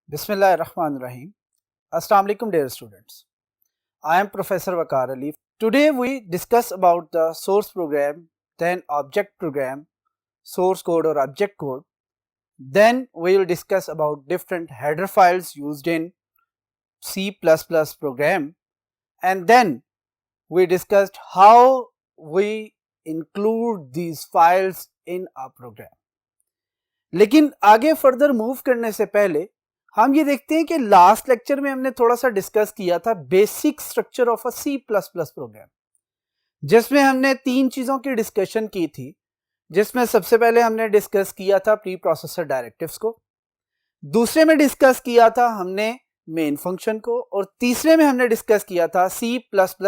Bismillahirrahmanirrahim. Assalamu alaikum dear students. I am Professor Waqar Ali. Today we discuss about the source program, then object program, source code or object code. Then we will discuss about different header files used in C++ program, and then we discussed how we include these files in a program. लेकिन आगे further move करने से पहले हम ये देखते हैं कि लास्ट लेक्चर में हमने थोड़ा सा डिस्कस किया था basic structure of a C++ program, जिसमें हमने तीन चीजों की डिस्कशन की थी। जिसमें सबसे पहले हमने डिस्कस किया था प्री प्रोसेसर डायरेक्टिव्स को, दूसरे में डिस्कस किया था हमने मेन फंक्शन को, और तीसरे में हमने डिस्कस किया था C++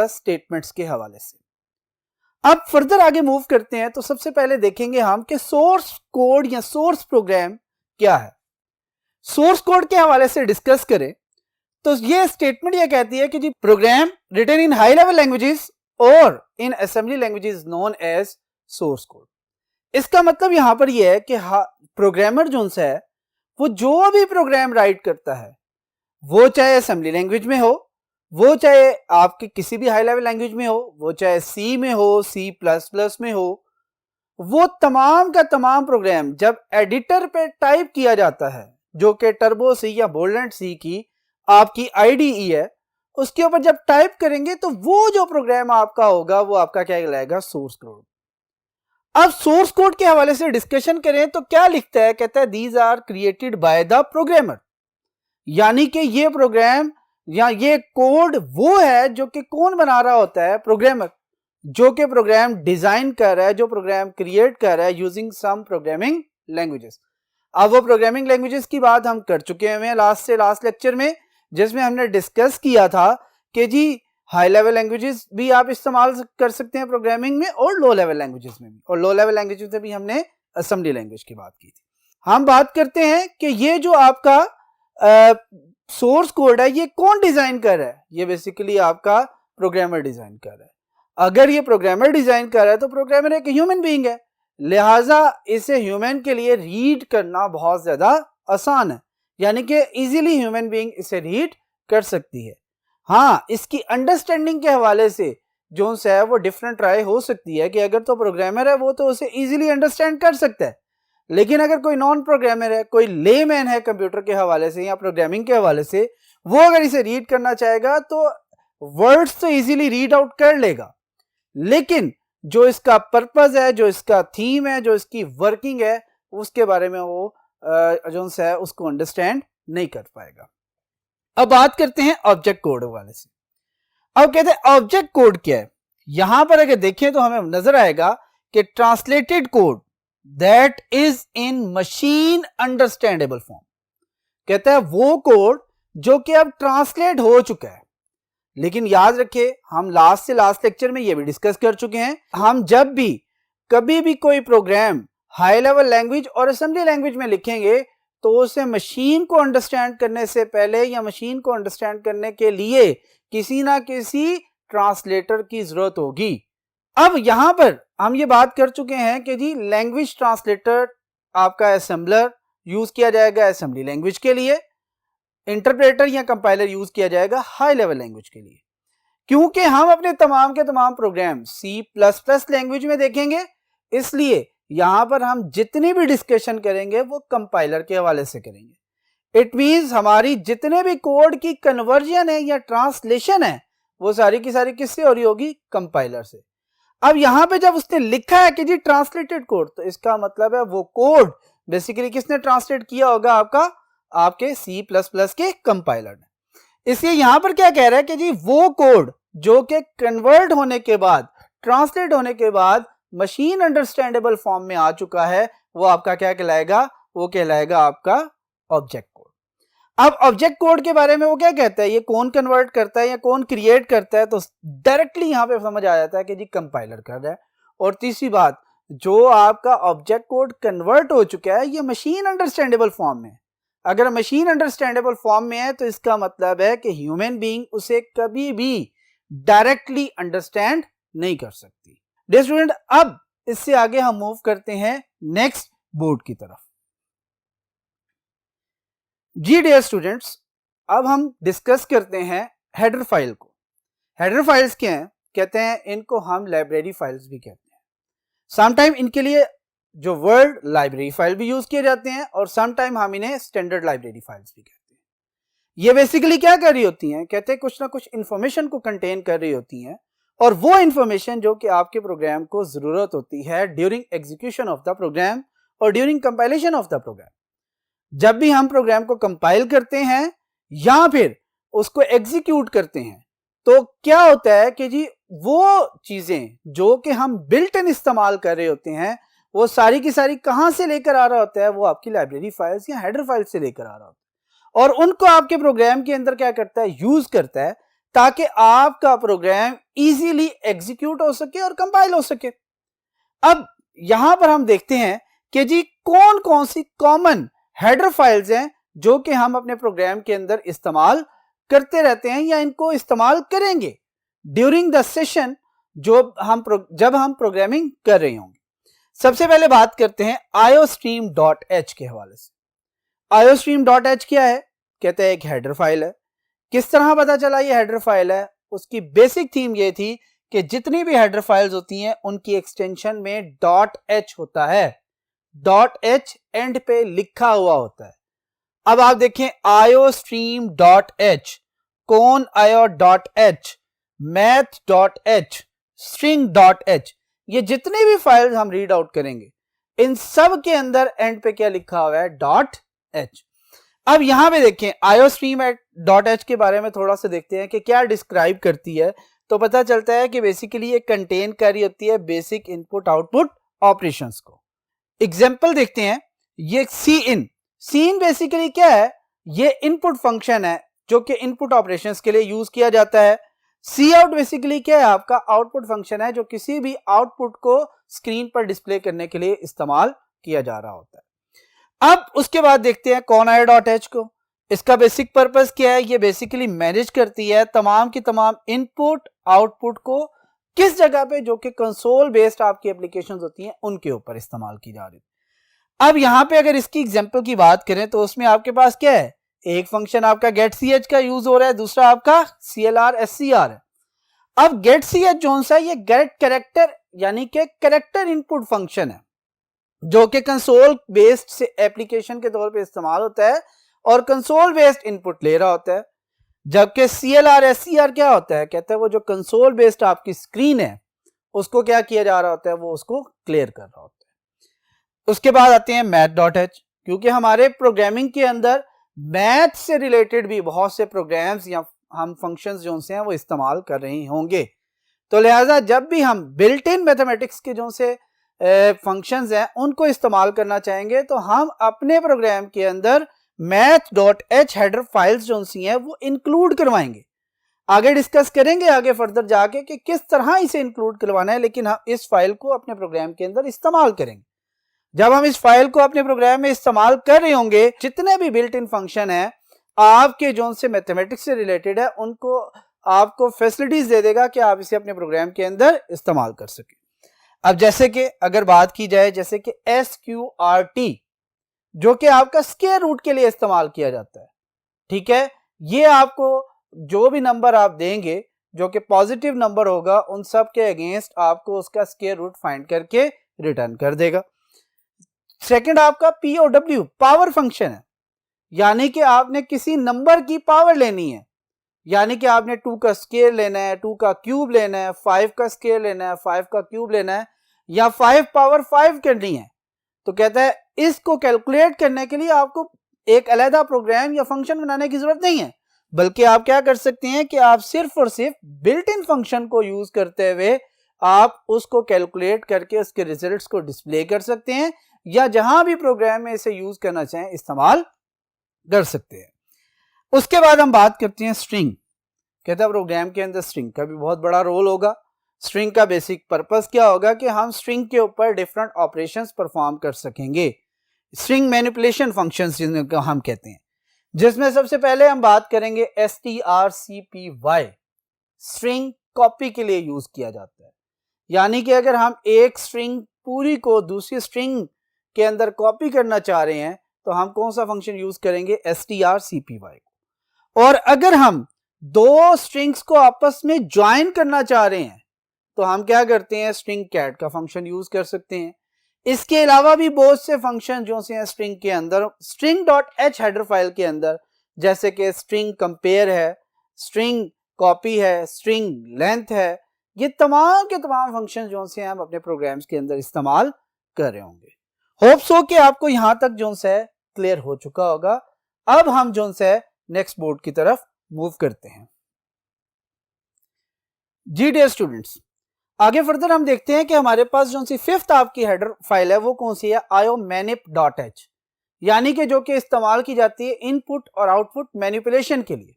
स्टेटमेंट्स के हवाले से। अब फर्दर आगे मूव करते हैं तो सबसे पहले देखेंगे हम कि सोर्स कोड या सोर्स प्रोग्राम क्या है। सोर्स कोड के हवाले से डिस्कस करें तो ये स्टेटमेंट ये कहती है कि जी program written in high level languages और in assembly languages known as source code. इसका मतलब यहां पर यह है कि प्रोग्रामर जो है वो जो भी प्रोग्राम राइट करता है, वो चाहे असेंबली लैंग्वेज में हो, वो चाहे आपके किसी भी हाई लेवल लैंग्वेज में हो, वो चाहे सी में हो, C++ में हो, वो तमाम का तमाम प्रोग्राम जब एडिटर पे टाइप किया जाता है, जो कि टर्बो सी या बोल्डेंट सी की आपकी आईडीई है, उसके ऊपर जब टाइप करेंगे तो वो जो प्रोग्राम आपका होगा वो आपका क्या कहलाएगा, सोर्स कोड। अब सोर्स कोड के हवाले से डिस्कशन करें तो क्या लिखता है, कहता है these are created by the programmer, यानी कि ये प्रोग्राम या ये कोड वो है जो कि कौन बना रहा होता है, प्रोग्रामर, जो कि प्रोग्राम डिजाइन कर रहा है, जो प्रोग्राम क्रिएट कर रहा है यूजिंग सम प्रोग्रामिंग लैंग्वेजेस। अब वो प्रोग्रामिंग लैंग्वेजेस की बात हम कर चुके हैं लास्ट लेक्चर में, जिसमें हमने डिस्कस किया था कि जी हाई लेवल लैंग्वेजेस भी आप इस्तेमाल कर सकते हैं प्रोग्रामिंग में, और लो लेवल लैंग्वेजेस में भी, और लो लेवल लैंग्वेजेस में भी हमने असेंबली लैंग्वेज की बात की थी। हम बात करते हैं कि ये जो आपका सोर्स कोड है ये कौन डिजाइन कर रहा है, ये बेसिकली आपका प्रोग्रामर डिजाइन कर रहा है। अगर ये प्रोग्रामर डिजाइन कर रहा है तो प्रोग्रामर एक ह्यूमन बीइंग है, लिहाजा इसे ह्यूमन के लिए रीड करना बहुत ज्यादा आसान है, यानी कि इजीली ह्यूमन बीइंग इसे रीड कर सकती है। हाँ, इसकी अंडरस्टैंडिंग के हवाले से जो है वो डिफरेंट राय हो सकती है कि अगर तो प्रोग्रामर है वो तो उसे इजीली अंडरस्टैंड कर सकता है, लेकिन अगर कोई नॉन प्रोग्रामर है, कोई लेमैन है कंप्यूटर के हवाले से या प्रोग्रामिंग के हवाले से, वो अगर इसे रीड करना चाहेगा तो वर्ड्स तो इजीली रीड आउट कर लेगा, लेकिन जो इसका पर्पस है, जो इसका थीम है, जो इसकी वर्किंग है, उसके बारे में वो जो है उसको अंडरस्टैंड नहीं कर पाएगा। अब बात करते हैं ऑब्जेक्ट कोड वाले से। अब कहते हैं ऑब्जेक्ट कोड क्या है। यहां पर अगर देखें तो हमें नजर आएगा कि translated code that is in machine understandable form, कहता है वो कोड जो कि अब ट्रांसलेट हो चुका है। लेकिन याद रखिए, हम लास्ट लेक्चर में ये भी डिस्कस कर चुके हैं, हम जब भी कभी भी कोई प्रोग्राम हाई लेवल लैंग्वेज और असेंबली लैंग्वेज में लिखेंगे तो उसे मशीन को अंडरस्टैंड करने से पहले या मशीन को अंडरस्टैंड करने के लिए किसी ना किसी ट्रांसलेटर की जरूरत होगी। अब यहां पर हम ये बात कर चुके हैं कि जी लैंग्वेज ट्रांसलेटर आपका असेंबलर यूज किया जाएगा असेंबली लैंग्वेज के लिए, इंटरप्रेटर या कंपाइलर यूज किया जाएगा हाई लेवल लैंग्वेज के लिए। क्योंकि हम अपने तमाम के तमाम प्रोग्राम C++ लैंग्वेज में देखेंगे, इसलिए यहां पर हम जितनी भी डिस्कशन करेंगे वो कंपाइलर के हवाले से करेंगे। इट मींस हमारी जितने भी कोड की कन्वर्जन है या ट्रांसलेशन है वो सारी की सारी किससे हो रही होगी, कंपाइलर से। अब यहां पे जब उसने लिखा है कि जी ट्रांसलेटेड कोड, तो इसका मतलब है वो कोड बेसिकली किसने ट्रांसलेट किया होगा, आपके C++ के कंपाइलर ने। इसलिए यहां पर क्या कह रहा है कि जी वो कोड जो कि कन्वर्ट होने के बाद, ट्रांसलेट होने के बाद मशीन अंडरस्टैंडेबल फॉर्म में आ चुका है, वो आपका क्या कहलाएगा, वो कहलाएगा आपका ऑब्जेक्ट कोड। अब ऑब्जेक्ट कोड के बारे में वो क्या कहता है, ये कौन कन्वर्ट करता है या कौन क्रिएट करता है, तो डायरेक्टली यहां पे समझ आ जाता है कि जी कंपाइलर कर रहा है। और तीसरी बात, जो आपका ऑब्जेक्ट कोड कन्वर्ट हो चुका है ये मशीन अंडरस्टैंडेबल फॉर्म में, अगर मशीन अंडरस्टैंडेबल फॉर्म में है तो इसका मतलब है कि ह्यूमन बीइंग उसे कभी भी डायरेक्टली अंडरस्टैंड नहीं कर सकती। डियर स्टूडेंट, अब इससे आगे हम मूव करते हैं नेक्स्ट बोर्ड की तरफ। जी डियर स्टूडेंट्स, अब हम डिस्कस करते हैं हेडर फाइल को। हेडर फाइल्स क्या हैं? कहते हैं इनको हम लाइब्रेरी फाइल्स भी कहते हैं। समटाइम इनके लिए जो वर्ड लाइब्रेरी फाइल भी यूज किए जाते हैं और समटाइम हम इन्हें स्टैंडर्ड लाइब्रेरी फाइल्स भी कहते हैं। ये बेसिकली क्या कर रही होती हैं? कहते हैं कुछ ना कुछ इंफॉर्मेशन को कंटेन कर रही होती हैं और वो इंफॉर्मेशन जो कि आपके प्रोग्राम को जरूरत होती है during execution of the program और during compilation of the program. जब भी हम प्रोग्राम को कंपाइल करते हैं या फिर उसको एग्जीक्यूट करते हैं तो क्या होता है कि जी वो चीजें जो कि हम बिल्ट इन इस्तेमाल कर रहे होते हैं वो सारी की सारी कहां से लेकर आ रहा होता है? वो आपकी लाइब्रेरी फाइल्स या हेडर फाइल्स से लेकर आ रहा होता है और उनको आपके प्रोग्राम के अंदर क्या करता है? यूज करता है ताकि आपका प्रोग्राम इजीली एग्जीक्यूट हो सके और कंपाइल हो सके। अब यहां पर हम देखते हैं कि जी कौन कौन सी कॉमन हेडर फाइल्स हैं जो कि हम अपने प्रोग्राम के अंदर इस्तेमाल करते रहते हैं या इनको इस्तेमाल करेंगे ड्यूरिंग द सेशन जब हम प्रोग्रामिंग कर रहे होंगे। सबसे पहले बात करते हैं iostream.h के हवाले से। iostream.h क्या है? कहते हैं एक हेडर फाइल है। किस तरह पता चला ये हेडर फाइल है? उसकी बेसिक थीम ये थी कि जितनी भी हेडर फाइल्स होती हैं उनकी एक्सटेंशन में .h होता है। .h एंड पे लिखा हुआ होता है। अब आप देखें iostream.h, कौन io.h, math.h, string.h, ये जितने भी फाइल्स हम रीड आउट करेंगे इन सब के अंदर एंड पे क्या लिखा हुआ है? .h। अब यहां पे देखें iostream.h के बारे में थोड़ा सा देखते हैं कि क्या डिस्क्राइब करती है। तो पता चलता है कि बेसिकली ये कंटेन कर रही होती है बेसिक इनपुट आउटपुट ऑपरेशंस को। एग्जाम्पल देखते हैं, ये सी इन बेसिकली क्या है? ये इनपुट फंक्शन है जो कि इनपुट ऑपरेशंस के लिए यूज किया जाता है। सी आउट बेसिकली क्या है? आपका आउटपुट फंक्शन है जो किसी भी आउटपुट को स्क्रीन पर डिस्प्ले करने के लिए इस्तेमाल किया जा रहा होता है। अब उसके बाद देखते हैं कौन io.h को। इसका बेसिक पर्पस क्या है? ये बेसिकली मैनेज करती है तमाम की तमाम इनपुट आउटपुट को किस जगह पे, जो कि कंसोल बेस्ड आपकी एप्लीकेशंस होती हैं उनके ऊपर इस्तेमाल की जा रही है। अब यहां पे अगर इसकी एग्जांपल की बात करें तो उसमें आपके पास क्या है? एक फंक्शन आपका getch का यूज हो रहा है, दूसरा आपका clr_scr है। अब getch जो सा ये गेट कैरेक्टर यानी कि कैरेक्टर इनपुट फंक्शन है जो कि कंसोल बेस्ड से एप्लीकेशन के तौर पे इस्तेमाल होता है और कंसोल बेस्ड इनपुट ले रहा होता है। जबकि clr_scr क्या होता है? कहते हैं वो जो कंसोल बेस्ड आपकी स्क्रीन है उसको क्या किया जा रहा होता है? वो उसको क्लियर कर रहा होता है। उसके बाद आते हैं math.h, क्योंकि हमारे प्रोग्रामिंग के अंदर मैथ से रिलेटेड भी बहुत से प्रोग्राम्स या हम फंक्शंस जो से हैं वो इस्तेमाल कर रहे होंगे। तो लिहाजा जब भी हम बिल्ट इन मैथमेटिक्स के जो से फंक्शंस हैं उनको इस्तेमाल करना चाहेंगे तो हम अपने प्रोग्राम के अंदर math.h हेडर फाइल्स जो सी हैं वो इंक्लूड करवाएंगे। आगे डिस्कस करेंगे आगे फर्दर जाके कि किस तरह इसे इंक्लूड करवाना है, लेकिन हम इस फाइल को अपने प्रोग्राम के अंदर इस्तेमाल करेंगे। जब हम इस फाइल को अपने प्रोग्राम में इस्तेमाल कर रहे होंगे जितने भी बिल्ट इन फंक्शन है आपके जो से मैथमेटिक्स से रिलेटेड है उनको आपको फैसिलिटीज दे देगा कि आप इसे अपने प्रोग्राम के अंदर इस्तेमाल कर सके। अब जैसे कि अगर बात की जाए जैसे कि SQRT जो कि आपका स्क्वायर रूट के लिए इस्तेमाल किया जाता है, ठीक है, ये आपको जो भी नंबर आप देंगे जो कि पॉजिटिव नंबर होगा उन सब के अगेंस्ट आपको उसका स्क्वायर रूट फाइंड करके रिटर्न कर देगा। सेकंड आपका POW पावर फंक्शन है, यानी कि आपने किसी नंबर की पावर लेनी है, यानी कि आपने 2 का स्क्वायर लेना है, 2 का क्यूब लेना है, 5 का स्क्वायर लेना है, 5 का क्यूब लेना है या 5 पावर 5 करनी है। तो कहता है इसको कैलकुलेट करने के लिए आपको एक अलग प्रोग्राम या फंक्शन बनाने की जरूरत नहीं है, बल्कि आप क्या कर सकते हैं कि आप सिर्फ और सिर्फ बिल्ट इन फंक्शन को यूज करते हुए आप उसको कैलकुलेट करके उसके रिजल्ट्स को डिस्प्ले कर सकते हैं या जहां भी प्रोग्राम में इसे यूज करना चाहें इस्तेमाल कर सकते हैं। उसके बाद हम बात करते हैं स्ट्रिंग। कहता है प्रोग्राम के अंदर स्ट्रिंग का भी बहुत बड़ा रोल होगा। स्ट्रिंग का बेसिक पर्पस क्या होगा कि हम स्ट्रिंग के ऊपर डिफरेंट ऑपरेशंस परफॉर्म कर सकेंगे, स्ट्रिंग मैनिपुलेशन फंक्शंस जिनको हम कहते हैं, जिसमें सबसे पहले हम बात करेंगे strcpy, स्ट्रिंग कॉपी के लिए यूज किया जाता है। यानी कि अगर हम एक स्ट्रिंग पूरी को दूसरी स्ट्रिंग के अंदर कॉपी करना चाह रहे हैं तो हम कौन सा फंक्शन यूज करेंगे, strcpy को। और अगर हम दो स्ट्रिंग्स को आपस में ज्वाइन करना चाह रहे हैं तो हम क्या करते हैं, स्ट्रिंग कैट का फंक्शन यूज कर सकते हैं। इसके अलावा भी बहुत से फंक्शन जो से हैं स्ट्रिंग के अंदर, string.h हेडर फाइल के अंदर, जैसे कि स्ट्रिंग कंपेयर है, स्ट्रिंग कॉपी है, स्ट्रिंग लेंथ है, ये तमाम के तमाम फंक्शन जो से हम अपने प्रोग्राम्स के अंदर इस्तेमाल कर रहे होंगे। होप सो कि आपको यहां तक जो है क्लियर हो चुका होगा। अब हम जो है नेक्स्ट बोर्ड की तरफ मूव करते हैं। जी डियर स्टूडेंट्स, आगे फर्दर हम देखते हैं कि हमारे पास जो सी फिफ्थ आपकी हेडर फाइल है वो कौन सी है, iomanip.h, यानी कि जो कि इस्तेमाल की जाती है इनपुट और आउटपुट मैनिपुलेशन के लिए।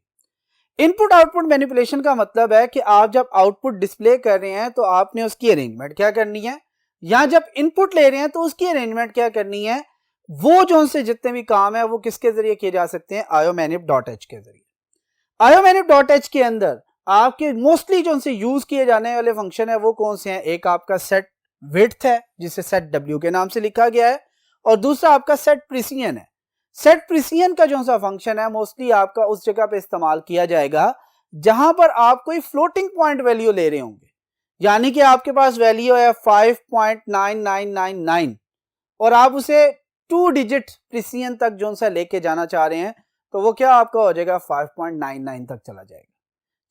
इनपुट आउटपुट मैनिपुलेशन का मतलब है कि आप जब आउटपुट डिस्प्ले कर रहे हैं तो आपने उसकी अरेंजमेंट क्या करनी है, या जब इनपुट ले रहे हैं तो उसकी अरेंजमेंट क्या करनी है। वो जो से जितने भी काम है वो किसके जरिए किए जा सकते हैं, iomanip.h के जरिए। iomanip.h के अंदर आपके मोस्टली जो से यूज किए जाने वाले फंक्शन है वो कौन से हैं, एक आपका सेट विड्थ है जिसे सेट w के नाम से लिखा गया है, और दूसरा आपका सेट प्रिसिजन है। सेट प्रिसिजन का जो सा फंक्शन है मोस्टली आपका उस जगह पे इस्तेमाल किया जाएगा जहां पर आप कोई फ्लोटिंग पॉइंट वैल्यू ले रहे होंगे, यानी कि आपके पास वैल्यू है 5.9999 और आप उसे 2 डिजिट प्रिसिजन तक जो सा लेके जाना चाह रहे हैं, तो वो क्या आपका हो जाएगा 5.99 तक चला जाएगा।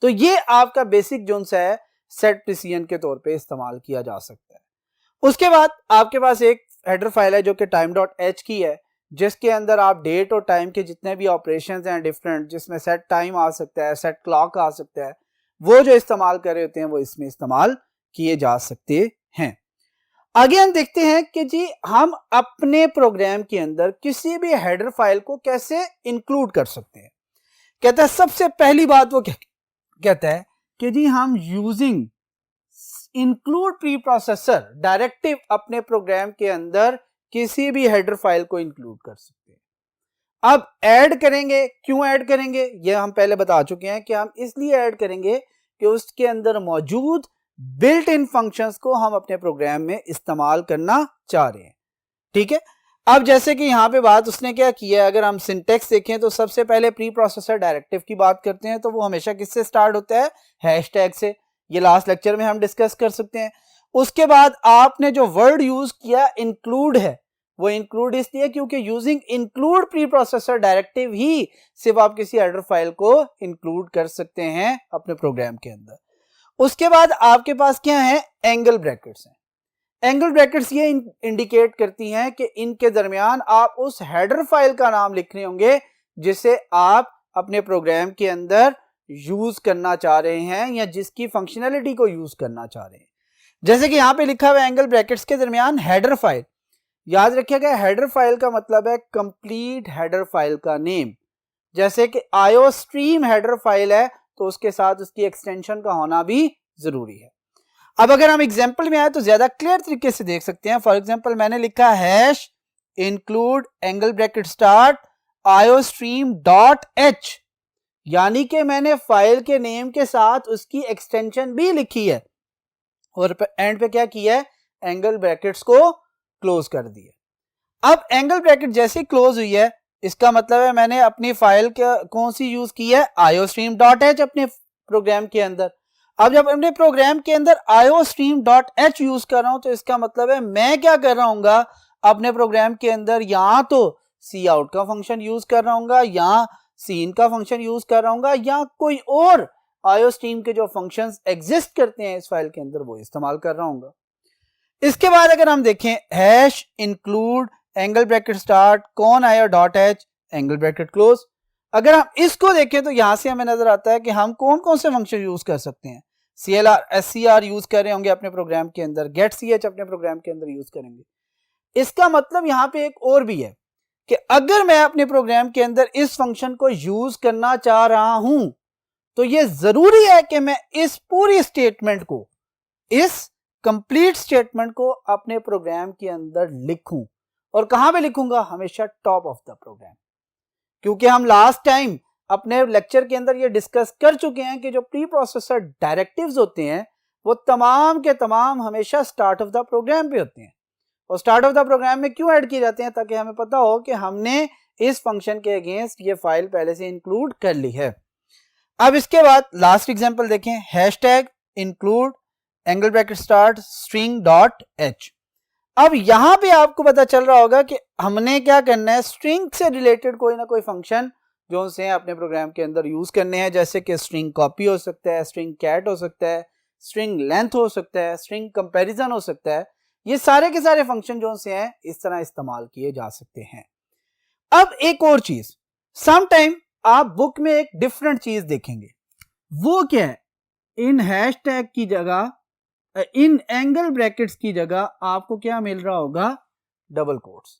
तो ये आपका बेसिक जो है सेट प्रिसिजन के तौर पे इस्तेमाल किया जा सकता है। उसके बाद आपके पास एक हेडर फाइल है जो कि time.h की है, जिसके अंदर आप डेट और टाइम के जितने भी ऑपरेशंस हैं डिफरेंट, जिसमें सेट टाइम आ सकता है, सेट क्लॉक आ सकता है, वो जो इस्तेमाल कर रहे होते हैं वो इसमें इस्तेमाल किए जा सकते हैं। आगे हम देखते हैं कि जी हम अपने प्रोग्राम के अंदर किसी भी हेडर फाइल को कैसे इंक्लूड कर सकते हैं। कहता है सबसे पहली बात वो कहता है कि जी हम using include preprocessor directive अपने प्रोग्राम के अंदर किसी भी हेडर फाइल को इंक्लूड कर सकते हैं। अब ऐड करेंगे, क्यों ऐड करेंगे ये हम पहले बता चुके हैं कि हम इसलिए ऐड करेंगे कि उसके अंदर मौजूद बिल्ट इन फंक्शंस को हम अपने प्रोग्राम में इस्तेमाल करना चाह रहे हैं। ठीक है, अब जैसे कि यहां पे बात उसने क्या किया है, अगर हम सिंटेक्स देखें तो सबसे पहले प्री प्रोसेसर डायरेक्टिव की बात करते हैं तो वो हमेशा किससे स्टार्ट होता है, हैशटैग से। ये लास्ट लेक्चर में हम डिस्कस कर सकते हैं। उसके बाद आपने जो वर्ड यूज किया इंक्लूड है, वो इंक्लूड इसलिए क्योंकि using include preprocessor directive ही सिर्फ आप किसी हेडर फाइल को इंक्लूड कर सकते हैं अपने प्रोग्राम के अंदर। उसके बाद आपके पास क्या है, एंगल ब्रैकेट्स हैं। एंगल ब्रैकेट्स ये इंडिकेट करती हैं कि इनके दरमियान आप उस हेडर फाइल का नाम लिख रहे होंगे जिसे आप अपने प्रोग्राम के अंदर यूज करना चाह रहे हैं या जिसकी फंक्शनैलिटी को यूज करना चाह रहे हैं। जैसे कि यहां पे लिखा हुआ है एंगल ब्रैकेट्स के दरमियान हेडर फाइल। याद रखिएगा हेडर फाइल का मतलब है कंप्लीट हेडर फाइल का नेम। जैसे कि आईओस्ट्रीम हेडर फाइल है तो उसके साथ उसकी एक्सटेंशन का होना भी जरूरी है। अब अगर हम एग्जांपल में आए तो ज्यादा क्लियर तरीके से देख सकते हैं। फॉर एग्जांपल मैंने लिखा hash include angle bracket start iostream.h, यानी कि मैंने फाइल के नेम के साथ उसकी एक्सटेंशन भी लिखी है और एंड पे क्या किया है, एंगल ब्रैकेट्स को क्लोज कर दिया। अब एंगल ब्रैकेट जैसे क्लोज हुई है इसका मतलब है मैंने अपनी फाइल कौन सी यूज की है, iostream.h अपने प्रोग्राम के अंदर। अब जब अपने प्रोग्राम के अंदर iostream.h यूज कर रहा हूं तो इसका मतलब है मैं क्या कर रहा हूँ अपने प्रोग्राम के अंदर, या तो सी आउट का फंक्शन यूज कर रहा हूँ या सीन का फंक्शन यूज कर रहा हूँ या कोई और iostream के जो फंक्शंस एग्जिस्ट करते हैं इस फाइल के अंदर वो इस्तेमाल कर रहा हूँ। इसके बाद अगर हम देखें hash include angle bracket start कौन आया .h एंगल ब्रैकेट क्लोज, अगर हम इसको देखें तो यहां से हमें नजर आता है कि हम कौन कौन से फंक्शन यूज कर सकते हैं। CLR SCR यूज कर रहे होंगे अपने प्रोग्राम के अंदर, गेट ch अपने प्रोग्राम के अंदर यूज करेंगे। इसका मतलब यहां पे एक और भी है कि अगर मैं अपने प्रोग्राम के अंदर इस फंक्शन को यूज करना चाह रहा हूं तो यह जरूरी है कि मैं इस पूरी स्टेटमेंट को, इस कंप्लीट स्टेटमेंट को अपने प्रोग्राम के अंदर लिखूं। और कहां पे लिखूंगा, हमेशा टॉप ऑफ द प्रोग्राम, क्योंकि हम लास्ट टाइम अपने लेक्चर के अंदर ये डिस्कस कर चुके हैं कि जो प्री प्रोसेसर डायरेक्टिव्स होते हैं वो तमाम के तमाम हमेशा स्टार्ट ऑफ द प्रोग्राम पे होते हैं और स्टार्ट ऑफ द प्रोग्राम में क्यों ऐड किए जाते हैं, ताकि हमें पता हो कि हमने इस फंक्शन के अगेंस्ट ये फाइल पहले से इंक्लूड कर ली है। अब इसके बाद लास्ट एग्जांपल देखें, hashtag include angle bracket start string dot H. अब यहां पे आपको पता चल रहा होगा कि हमने क्या करना है, स्ट्रिंग से रिलेटेड कोई ना कोई फंक्शन जो से अपने प्रोग्राम के अंदर यूज करने हैं, जैसे कि स्ट्रिंग कॉपी हो सकता है, स्ट्रिंग कैट हो सकता है, स्ट्रिंग लेंथ हो सकता है, स्ट्रिंग कंपैरिजन हो सकता है। ये सारे के सारे फंक्शन जो से हैं इस तरह इस्तेमाल किए जा सकते हैं। अब एक और चीज, सम टाइम आप बुक में एक डिफरेंट चीज देखेंगे, वो क्या है, इन हैशटैग की जगह, इन एंगल ब्रैकेट्स की जगह आपको क्या मिल रहा होगा, डबल कोट्स।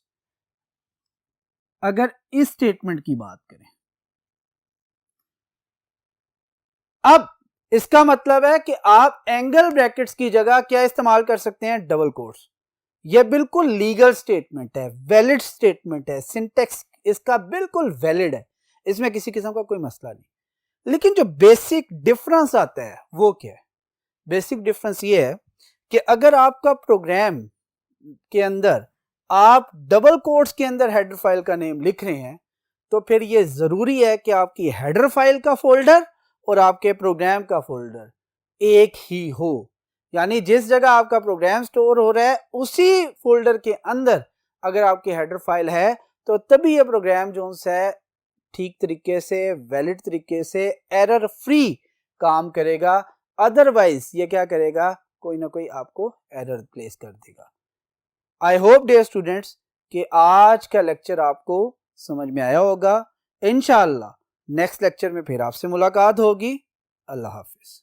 अगर इस स्टेटमेंट की बात करें, अब इसका मतलब है कि आप एंगल ब्रैकेट्स की जगह क्या इस्तेमाल कर सकते हैं, डबल कोट्स। यह बिल्कुल लीगल स्टेटमेंट है, वैलिड स्टेटमेंट है, सिंटेक्स इसका बिल्कुल वैलिड है, इसमें किसी किस्म का कोई मसला नहीं। लेकिन जो बेसिक डिफरेंस आता है वो क्या है, बेसिक डिफरेंस ये है कि अगर आपका प्रोग्राम के अंदर आप डबल कोट्स के अंदर हेडर फाइल का नेम लिख रहे हैं, तो फिर ये जरूरी है कि आपकी हेडर फाइल का फोल्डर और आपके प्रोग्राम का फोल्डर एक ही हो। यानी जिस जगह आपका प्रोग्राम स्टोर हो रहा है उसी फोल्डर के अंदर अगर आपकी हेडर फाइल है, तो तभी ये प्रोग्राम जो है ठीक तरीके से, वैलिड तरीके से, एरर फ्री काम करेगा। अदरवाइज ये क्या करेगा, कोई ना कोई आपको एरर प्लेस कर देगा। आई होप डियर स्टूडेंट्स कि आज का लेक्चर आपको समझ में आया होगा। इंशाअल्लाह नेक्स्ट लेक्चर में फिर आपसे मुलाकात होगी। अल्लाह हाफिज।